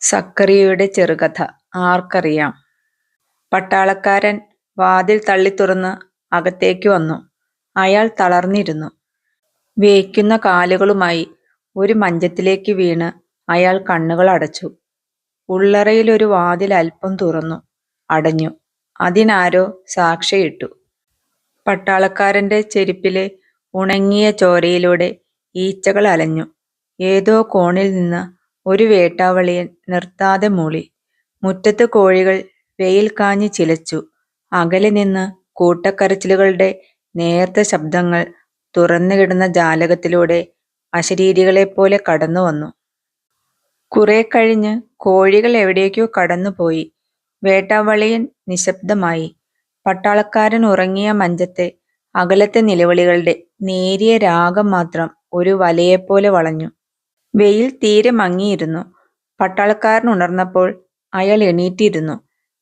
സക്കറിയയുടെ ചെറുകഥ ആർക്കറിയാം. പട്ടാളക്കാരൻ വാതിൽ തള്ളിത്തുറന്ന് അകത്തേക്ക് വന്നു. അയാൾ തളർന്നിരുന്നു. വേയ്ക്കുന്ന കാലുകളുമായി ഒരു മഞ്ചത്തിലേക്ക് വീണ് അയാൾ കണ്ണുകൾ അടച്ചു. ഉള്ളറയിലൊരു വാതിൽ അല്പം തുറന്നു, അടഞ്ഞു. അതിനാരോ സാക്ഷിയിട്ടു. പട്ടാളക്കാരന്റെ ചെരുപ്പിലെ ഉണങ്ങിയ ചോരയിലൂടെ ഈച്ചകൾ അലഞ്ഞു. ഏതോ കോണിൽ നിന്ന് ഒരു വേട്ടാവളിയൻ നിർത്താതെ മൂളി. മുറ്റത്ത് കോഴികൾ വെയിൽ കാഞ്ഞ് ചിലച്ചു. അകലെ നിന്ന് കൂട്ടക്കരച്ചിലുകളുടെ നേർത്ത ശബ്ദങ്ങൾ തുറന്നു കിടന്ന ജാലകത്തിലൂടെ അശരീരികളെപ്പോലെ കടന്നു വന്നു. കുറെ കഴിഞ്ഞ് കോഴികൾ എവിടേക്കോ കടന്നുപോയി. വേട്ടാവളിയൻ നിശബ്ദമായി. പട്ടാളക്കാരൻ ഉറങ്ങിയ മഞ്ചത്തെ അകലത്തെ നിലവിളികളുടെ നേരിയ രാഗം മാത്രം ഒരു വലയെപ്പോലെ വളഞ്ഞു. വെയിൽ തീരെ മങ്ങിയിരുന്നു. പട്ടാളക്കാരൻ ഉണർന്നപ്പോൾ അയാൾ എണീറ്റിരുന്നു.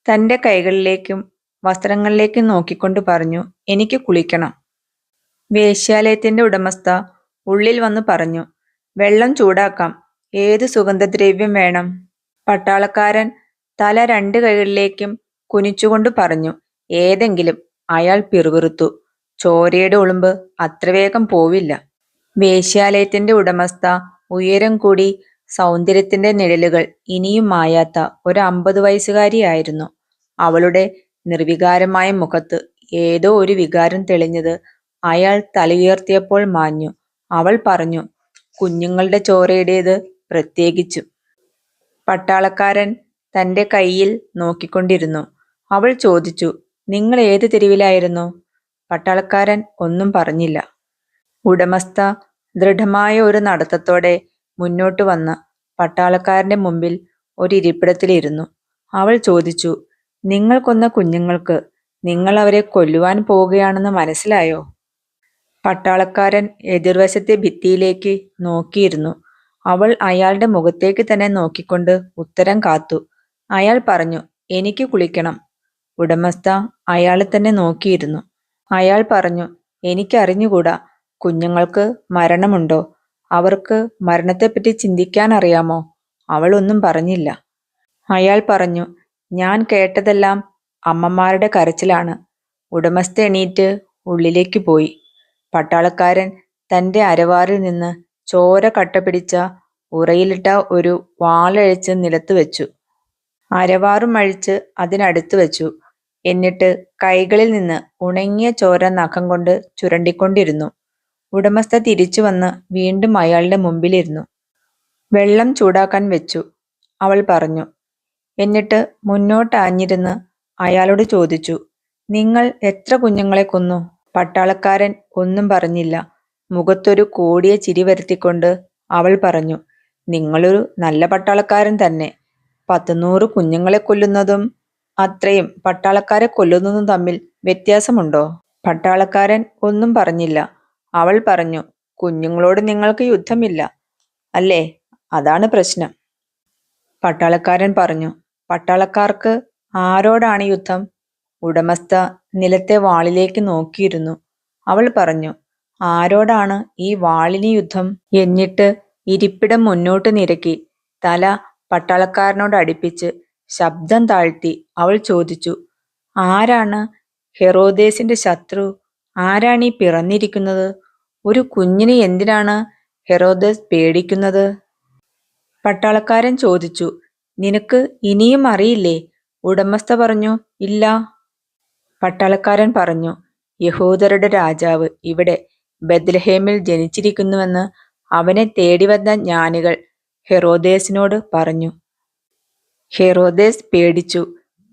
തന്റെ കൈകളിലേക്കും വസ്ത്രങ്ങളിലേക്കും നോക്കിക്കൊണ്ട് പറഞ്ഞു, "എനിക്ക് കുളിക്കണം." വേശ്യാലയത്തിന്റെ ഉടമസ്ഥ ഉള്ളിൽ വന്നു പറഞ്ഞു, "വെള്ളം ചൂടാക്കാം. ഏത് സുഗന്ധദ്രവ്യം വേണം?" പട്ടാളക്കാരൻ തല രണ്ട് കൈകളിലേക്കും കുനിച്ചുകൊണ്ട് പറഞ്ഞു, "ഏതെങ്കിലും." അയാൾ പിറുപിറുത്തു. ചോരയുടെ ഉളുമ്പ് അത്ര വേഗം പോവില്ല. വേശ്യാലയത്തിന്റെ ഉടമസ്ഥ ഉയരം കൂടി സൗന്ദര്യത്തിന്റെ നിഴലുകൾ ഇനിയും മായാത്ത ഒരു 50 വയസ്സുകാരിയായിരുന്നു. അവളുടെ നിർവികാരമായ മുഖത്ത് ഏതോ ഒരു വികാരം തെളിഞ്ഞത് അയാൾ തലയുയർത്തിയപ്പോൾ മാഞ്ഞു. അവൾ പറഞ്ഞു, "കുഞ്ഞുങ്ങളുടെ ചോരയുടേത് പ്രത്യേകിച്ചും." പട്ടാളക്കാരൻ തന്റെ കയ്യിൽ നോക്കിക്കൊണ്ടിരുന്നു. അവൾ ചോദിച്ചു, "നിങ്ങൾ ഏത് തെരുവിലായിരുന്നു?" പട്ടാളക്കാരൻ ഒന്നും പറഞ്ഞില്ല. ഉടമസ്ഥ ദൃഢമായ ഒരു നടത്തത്തോടെ മുന്നോട്ട് വന്ന് പട്ടാളക്കാരന്റെ മുമ്പിൽ ഒരിരിപ്പിടത്തിലിരുന്നു. അവൾ ചോദിച്ചു, "നിങ്ങൾ കൊന്ന കുഞ്ഞുങ്ങൾക്ക് നിങ്ങൾ അവരെ കൊല്ലുവാൻ പോവുകയാണെന്ന് മനസ്സിലായോ?" പട്ടാളക്കാരൻ എതിർവശത്തെ ഭിത്തിയിലേക്ക് നോക്കിയിരുന്നു. അവൾ അയാളുടെ മുഖത്തേക്ക് തന്നെ നോക്കിക്കൊണ്ട് ഉത്തരം കാത്തു. അയാൾ പറഞ്ഞു, "എനിക്ക് കുളിക്കണം." ഉടമസ്ഥ അയാളെ തന്നെ നോക്കിയിരുന്നു. അയാൾ പറഞ്ഞു, "എനിക്കറിഞ്ഞുകൂടാ. കുഞ്ഞുങ്ങൾക്ക് മരണമുണ്ടോ? അവർക്ക് മരണത്തെപ്പറ്റി ചിന്തിക്കാൻ അറിയാമോ?" അവൾ ഒന്നും പറഞ്ഞില്ല. അയാൾ പറഞ്ഞു, "ഞാൻ കേട്ടതെല്ലാം അമ്മമാരുടെ കരച്ചിലാണ്." ഉടമസ്ഥ എണീറ്റ് ഉള്ളിലേക്ക് പോയി. പട്ടാളക്കാരൻ തന്റെ അരവാറിൽ നിന്ന് ചോര കട്ട പിടിച്ച ഉറയിലിട്ട ഒരു വാളഴിച്ച് നിലത്ത് വെച്ചു. അരവാറും അഴിച്ച് അതിനടുത്ത് വെച്ചു. എന്നിട്ട് കൈകളിൽ നിന്ന് ഉണങ്ങിയ ചോര നഖം കൊണ്ട് ചുരണ്ടിക്കൊണ്ടിരുന്നു. ഉടമസ്ഥ തിരിച്ചു വന്ന് വീണ്ടും അയാളുടെ മുമ്പിലിരുന്നു. "വെള്ളം ചൂടാക്കാൻ വെച്ചു," അവൾ പറഞ്ഞു. എന്നിട്ട് മുന്നോട്ടാഞ്ഞിരുന്ന് അയാളോട് ചോദിച്ചു, "നിങ്ങൾ എത്ര കുഞ്ഞുങ്ങളെ കൊന്നു?" പട്ടാളക്കാരൻ ഒന്നും പറഞ്ഞില്ല. മുഖത്തൊരു കോടിയ ചിരി വരുത്തിക്കൊണ്ട് അവൾ പറഞ്ഞു, "നിങ്ങളൊരു നല്ല പട്ടാളക്കാരൻ തന്നെ. 100 കുഞ്ഞുങ്ങളെ കൊല്ലുന്നതും അത്രയും പട്ടാളക്കാരെ കൊല്ലുന്നതും തമ്മിൽ വ്യത്യാസമുണ്ടോ?" പട്ടാളക്കാരൻ ഒന്നും പറഞ്ഞില്ല. അവൾ പറഞ്ഞു, "കുഞ്ഞുങ്ങളോട് നിങ്ങൾക്ക് യുദ്ധമില്ല അല്ലേ? അതാണ് പ്രശ്നം." പട്ടാളക്കാരൻ പറഞ്ഞു, "പട്ടാളക്കാർക്ക് ആരോടാണ് യുദ്ധം?" ഉടമസ്ഥ നിലത്തെ വാളിലേക്ക് നോക്കിയിരുന്നു. അവൾ പറഞ്ഞു, "ആരോടാണ് ഈ വാളിന് യുദ്ധം?" എന്നിട്ട് ഇരിപ്പിടം മുന്നോട്ട് നിരക്കി തല പട്ടാളക്കാരനോട് അടുപ്പിച്ച് ശബ്ദം താഴ്ത്തി അവൾ ചോദിച്ചു, "ആരാണ് ഹെറോദേസിന്റെ ശത്രു? ആരാണീ പിറന്നിരിക്കുന്നത്? ഒരു കുഞ്ഞിനെ എന്തിനാണ് ഹെറോദേസ് പേടിക്കുന്നത്?" പട്ടാളക്കാരൻ ചോദിച്ചു, "നിനക്ക് ഇനിയും അറിയില്ലേ?" ഉടമസ്ഥ പറഞ്ഞു, "ഇല്ല." പട്ടാളക്കാരൻ പറഞ്ഞു, "യഹൂദരുടെ രാജാവ് ഇവിടെ ബെത്ലഹേമിൽ ജനിച്ചിരിക്കുന്നുവെന്ന് അവനെ തേടിവന്ന ജ്ഞാനികൾ ഹെറോദേസിനോട് പറഞ്ഞു." ഹെറോദേസ് പേടിച്ചു.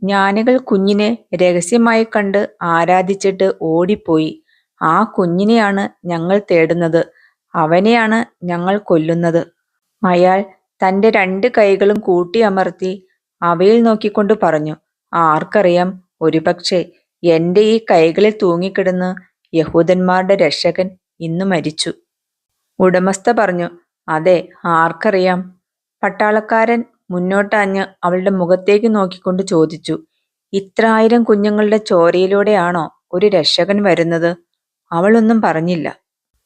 ജ്ഞാനികൾ കുഞ്ഞിനെ രഹസ്യമായി കണ്ട് ആരാധിച്ചിട്ട് ഓടിപ്പോയി. ആ കുഞ്ഞിനെയാണ് ഞങ്ങൾ തേടുന്നത്. അവനെയാണ് ഞങ്ങൾ കൊല്ലുന്നത്." അയാൾ തന്റെ 2 കൈകളും കൂട്ടിയമർത്തി അവയിൽ നോക്കിക്കൊണ്ട് പറഞ്ഞു, "ആർക്കറിയാം, ഒരുപക്ഷെ എന്റെ ഈ കൈകളിൽ തൂങ്ങിക്കിടന്ന് യഹൂദന്മാരുടെ രക്ഷകൻ ഇന്ന് മരിച്ചു." ഉടമസ്ഥ പറഞ്ഞു, "അതെ, ആർക്കറിയാം." പട്ടാളക്കാരൻ മുന്നോട്ടാഞ്ഞ് അവളുടെ മുഖത്തേക്ക് നോക്കിക്കൊണ്ട് ചോദിച്ചു, "ഇത്ര 1000 കുഞ്ഞുങ്ങളുടെ ചോരയിലൂടെയാണോ ഒരു രക്ഷകൻ വരുന്നത്?" അവൾ ഒന്നും പറഞ്ഞില്ല.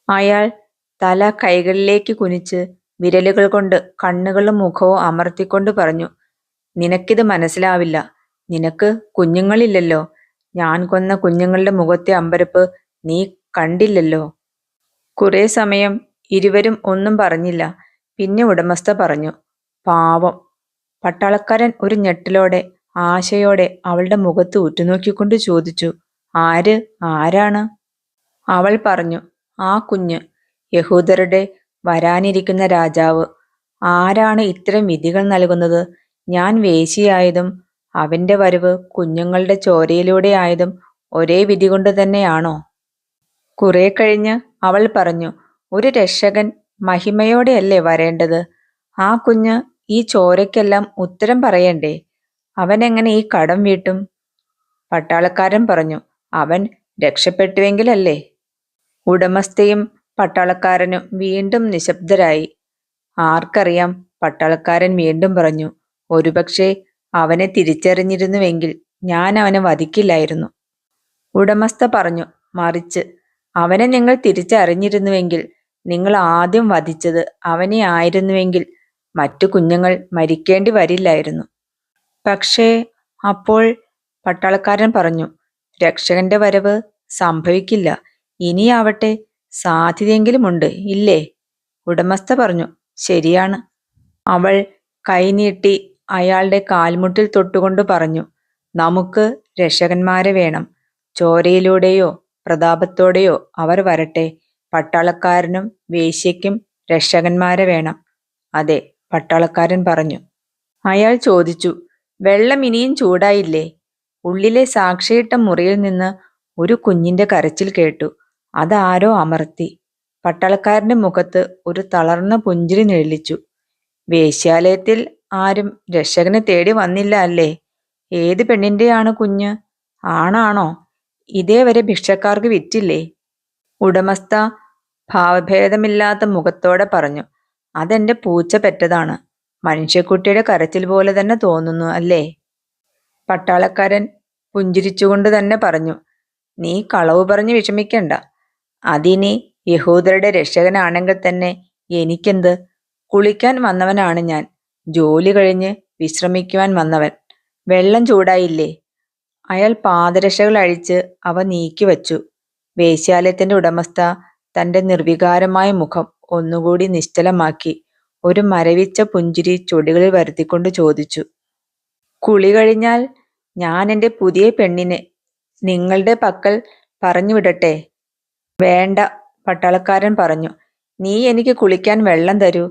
അയാൾ തല കൈകളിലേക്ക് കുനിച്ച് വിരലുകൾ കൊണ്ട് കണ്ണുകളും മുഖവും അമർത്തിക്കൊണ്ട് പറഞ്ഞു, നിനക്കിത് മനസ്സിലാവില്ല. നിനക്ക് കുഞ്ഞുങ്ങളില്ലല്ലോ. ഞാൻ കൊന്ന കുഞ്ഞുങ്ങളുടെ മുഖത്തെ അമ്പരപ്പ് നീ കണ്ടില്ലല്ലോ. കുറെ സമയം ഇരുവരും ഒന്നും പറഞ്ഞില്ല. പിന്നെ ഉടമസ്ഥ പറഞ്ഞു, പാവം. പട്ടാളക്കാരൻ ഒരു ഞെട്ടലോടെ ആശയോടെ അവളുടെ മുഖത്ത് ഉറ്റുനോക്കിക്കൊണ്ട് ചോദിച്ചു, ആരാണ്? അവൾ പറഞ്ഞു, ആ കുഞ്ഞ്, യഹൂദരുടെ വരാനിരിക്കുന്ന രാജാവ്. ആരാണ് ഇത്തരം വിധികൾ നൽകുന്നത്? ഞാൻ വേശ്യയായതും അവന്റെ വരവ് കുഞ്ഞുങ്ങളുടെ ചോരയിലൂടെ ആയതും ഒരേ വിധി കൊണ്ട് തന്നെയാണോ? കുറെ കഴിഞ്ഞ് അവൾ പറഞ്ഞു, ഒരു രക്ഷകൻ മഹിമയോടെയല്ലേ വരേണ്ടത്? ആ കുഞ്ഞ് ഈ ചോരയ്ക്കെല്ലാം ഉത്തരം പറയണ്ടേ? അവനെങ്ങനെ ഈ കടം വീട്ടും? പട്ടാളക്കാരൻ പറഞ്ഞു, അവൻ രക്ഷപ്പെട്ടുവെങ്കിലല്ലേ. ഉടമസ്ഥയും പട്ടാളക്കാരനും വീണ്ടും നിശബ്ദരായി. ആർക്കറിയാം, പട്ടാളക്കാരൻ വീണ്ടും പറഞ്ഞു, ഒരുപക്ഷെ അവനെ തിരിച്ചറിഞ്ഞിരുന്നുവെങ്കിൽ ഞാൻ അവനെ വധിക്കില്ലായിരുന്നു. ഉടമസ്ഥ പറഞ്ഞു, മറിച്ച് അവനെ നിങ്ങൾ തിരിച്ചറിഞ്ഞിരുന്നുവെങ്കിൽ നിങ്ങൾ ആദ്യം വധിച്ചത് അവനെ ആയിരുന്നുവെങ്കിൽ മറ്റു കുഞ്ഞുങ്ങൾ മരിക്കേണ്ടി വരില്ലായിരുന്നു. പക്ഷേ അപ്പോൾ പട്ടാളക്കാരൻ പറഞ്ഞു, രക്ഷകന്റെ വരവ് സംഭവിക്കില്ല. ഇനിയാവട്ടെ സാധ്യതയെങ്കിലുമുണ്ട്, ഇല്ലേ? ഉടമസ്ഥ പറഞ്ഞു, ശരിയാണ്. അവൾ കൈനീട്ടി അയാളുടെ കാൽമുട്ടിൽ തൊട്ടുകൊണ്ട് പറഞ്ഞു, നമുക്ക് രക്ഷകന്മാരെ വേണം. ചോരയിലൂടെയോ പ്രതാപത്തോടെയോ അവർ വരട്ടെ. പട്ടാളക്കാരനും വേശ്യയ്ക്കും രക്ഷകന്മാരെ വേണം. അതെ, പട്ടാളക്കാരൻ പറഞ്ഞു. അയാൾ ചോദിച്ചു, വെള്ളം ഇനിയും ചൂടായില്ലേ? ഉള്ളിലെ സാക്ഷിയിട്ട മുറിയിൽ നിന്ന് ഒരു കുഞ്ഞിന്റെ കരച്ചിൽ കേട്ടു. അതാരോ അമർത്തി. പട്ടാളക്കാരന്റെ മുഖത്ത് ഒരു തളർന്ന പുഞ്ചിരി നിഴലിച്ചു. വേശ്യാലയത്തിൽ ആരും രക്ഷകനെ തേടി വന്നില്ല അല്ലേ? ഏത് പെണ്ണിന്റെയാണ് കുഞ്ഞ്? ആണാണോ? ഇതേവരെ ഭിക്ഷക്കാർക്ക് വിറ്റില്ലേ? ഉടമസ്ഥ ഭാവഭേദമില്ലാത്ത മുഖത്തോടെ പറഞ്ഞു, അതെന്റെ പൂച്ച പെറ്റതാണ്. മനുഷ്യക്കുട്ടിയുടെ കരച്ചിൽ പോലെ തന്നെ തോന്നുന്നു അല്ലേ? പട്ടാളക്കാരൻ പുഞ്ചിരിച്ചുകൊണ്ട് തന്നെ പറഞ്ഞു, നീ കളവ് പറഞ്ഞ് വിഷമിക്കണ്ട. അതിനി യഹൂദരുടെ രക്ഷകനാണെങ്കിൽ തന്നെ എനിക്കെന്ത്? കുളിക്കാൻ വന്നവനാണ് ഞാൻ. ജോലി കഴിഞ്ഞ് വിശ്രമിക്കുവാൻ വന്നവൻ. വെള്ളം ചൂടായില്ലേ? അയാൾ പാദരക്ഷകൾ അഴിച്ച് അവ നീക്കി വച്ചു. വേശ്യാലയത്തിന്റെ ഉടമസ്ഥ തന്റെ നിർവികാരമായ മുഖം ഒന്നുകൂടി നിശ്ചലമാക്കി ഒരു മരവിച്ച പുഞ്ചിരി ചുടികളിൽ വരുത്തിക്കൊണ്ട് ചോദിച്ചു, കുളി കഴിഞ്ഞാൽ ഞാൻ എൻ്റെ പുതിയ പെണ്ണിനെ നിങ്ങളുടെ പക്കൽ പറഞ്ഞു വിടട്ടെ? വേണ്ട, പട്ടാളക്കാരൻ പറഞ്ഞു. നീ എനിക്ക് കുളിക്കാൻ വെള്ളം തരൂ,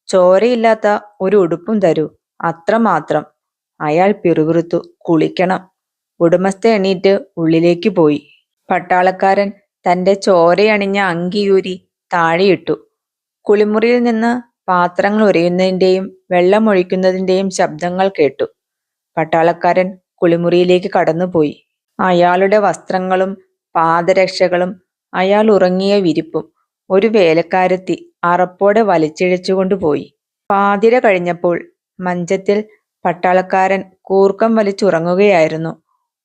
ചോരയില്ലാത്ത ഒരു ഉടുപ്പും തരൂ, അത്രമാത്രം. അയാൾ പിറുപിറുത്തു, കുളിക്കണം. ഉടമസ്ഥ എണീറ്റ് ഉള്ളിലേക്ക് പോയി. പട്ടാളക്കാരൻ തന്റെ ചോരയണിഞ്ഞ അങ്കിയൂരി താഴെയിട്ടു. കുളിമുറിയിൽ നിന്ന് പാത്രങ്ങൾ ഉരയുന്നതിന്റെയും വെള്ളമൊഴിക്കുന്നതിന്റെയും ശബ്ദങ്ങൾ കേട്ടു. പട്ടാളക്കാരൻ കുളിമുറിയിലേക്ക് കടന്നുപോയി. അയാളുടെ വസ്ത്രങ്ങളും പാദരക്ഷകളും അയാൾ ഉറങ്ങിയ വിരിപ്പും ഒരു വേലക്കാരത്തി അറപ്പോടെ വലിച്ചിഴച്ചുകൊണ്ടുപോയി. പാതിര കഴിഞ്ഞപ്പോൾ മഞ്ചത്തിൽ പട്ടാളക്കാരൻ കൂർക്കം വലിച്ചുറങ്ങുകയായിരുന്നു.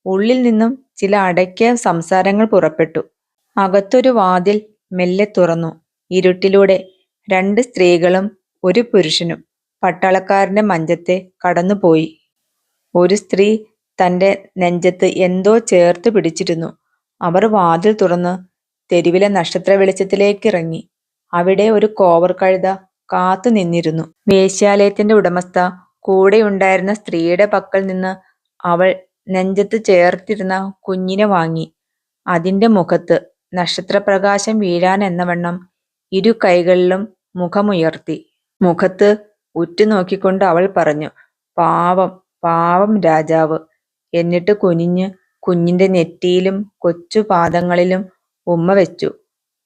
ഉള്ളിൽ നിന്നും ചില അടക്കിയ സംസാരങ്ങൾ പുറപ്പെട്ടു. അകത്തൊരു വാതിൽ മെല്ലെ തുറന്നു. ഇരുട്ടിലൂടെ രണ്ട് സ്ത്രീകളും ഒരു പുരുഷനും പട്ടാളക്കാരന്റെ മഞ്ചത്തെ കടന്നുപോയി. ഒരു സ്ത്രീ തന്റെ നെഞ്ചത്ത് എന്തോ ചേർത്ത് പിടിച്ചിരുന്നു. അവർ വാതിൽ തുറന്ന് തെരുവിലെ നക്ഷത്ര വെളിച്ചത്തിലേക്കിറങ്ങി. അവിടെ ഒരു കോവർ കഴുത കാത്തു നിന്നിരുന്നു. വേശ്യാലയത്തിന്റെ ഉടമസ്ഥ കൂടെയുണ്ടായിരുന്ന സ്ത്രീയുടെ പക്കൽ നിന്ന് അവൾ നെഞ്ചത്ത് ചേർത്തിരുന്ന കുഞ്ഞിനെ വാങ്ങി. അതിന്റെ മുഖത്ത് നക്ഷത്രപ്രകാശം വീഴാനെന്നവണ്ണം ഇരു കൈകളിലും മുഖമുയർത്തി. മുഖത്ത് ഉറ്റുനോക്കിക്കൊണ്ട് അവൾ പറഞ്ഞു, പാവം പാവം രാജാവ്. എന്നിട്ട് കുനിഞ്ഞ് കുഞ്ഞിന്റെ നെറ്റിയിലും കൊച്ചു പാദങ്ങളിലും ഉമ്മ വെച്ചു.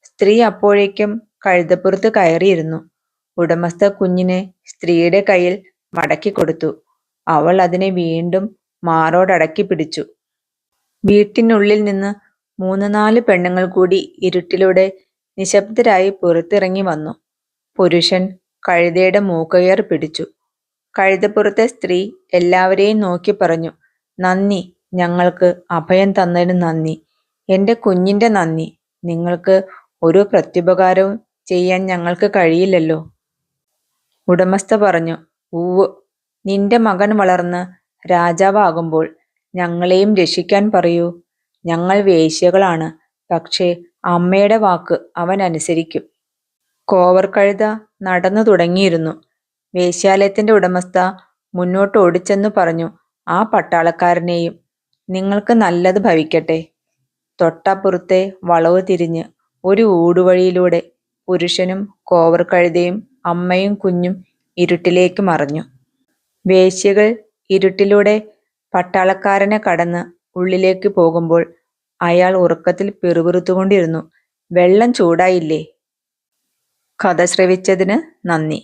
സ്ത്രീ അപ്പോഴേക്കും കഴുതപ്പുറത്ത് കയറിയിരുന്നു. ഉടമസ്ഥ കുഞ്ഞിനെ സ്ത്രീയുടെ കയ്യിൽ മടക്കിക്കൊടുത്തു. അവൾ അതിനെ വീണ്ടും മാറോടടക്കി പിടിച്ചു. വീട്ടിനുള്ളിൽ നിന്ന് 3-4 പെണ്ണുങ്ങൾ കൂടി ഇരുട്ടിലൂടെ നിശബ്ദരായി പുറത്തിറങ്ങി വന്നു. പുരുഷൻ കഴുതയുടെ മൂക്കയർ പിടിച്ചു. കഴുതപ്പുറത്തെ സ്ത്രീ എല്ലാവരെയും നോക്കി പറഞ്ഞു, നന്ദി, ഞങ്ങൾക്ക് അഭയം തന്നതിന് നന്ദി. എൻ്റെ കുഞ്ഞിൻ്റെ നന്ദി. നിങ്ങൾക്ക് ഒരു പ്രത്യുപകാരവും ചെയ്യാൻ ഞങ്ങൾക്ക് കഴിയില്ലല്ലോ. ഉടമസ്ഥ പറഞ്ഞു, ഉവ്വ്. നിന്റെ മകൻ വളർന്ന് രാജാവാകുമ്പോൾ ഞങ്ങളെയും രക്ഷിക്കാൻ പറയൂ. ഞങ്ങൾ വേശ്യകളാണ്, പക്ഷേ അമ്മയുടെ വാക്ക് അവൻ അനുസരിക്കും. കോവർകഴുത നടന്നു തുടങ്ങിയിരുന്നു. വേശ്യാലയത്തിന്റെ ഉടമസ്ഥ മുന്നോട്ട് ഓടിച്ചെന്നു പറഞ്ഞു ആ പട്ടാളക്കാരനെയും, നിങ്ങൾക്ക് നല്ലത് ഭവിക്കട്ടെ. തൊട്ടപ്പുറത്തെ വളവ് തിരിഞ്ഞ് ഒരു ഊടുവഴിയിലൂടെ പുരുഷനും കോവർകഴുതയും അമ്മയും കുഞ്ഞും ഇരുട്ടിലേക്ക് മറഞ്ഞു. വേശ്യകൾ ഇരുട്ടിലൂടെ പട്ടാളക്കാരനെ കടന്ന് ഉള്ളിലേക്ക് പോകുമ്പോൾ അയാൾ ഉറക്കത്തിൽ പിറുപിറുത്തുകൊണ്ടിരുന്നു, വെള്ളം ചൂടായില്ലേ? കഥ ശ്രവിച്ചതിന് നന്ദി.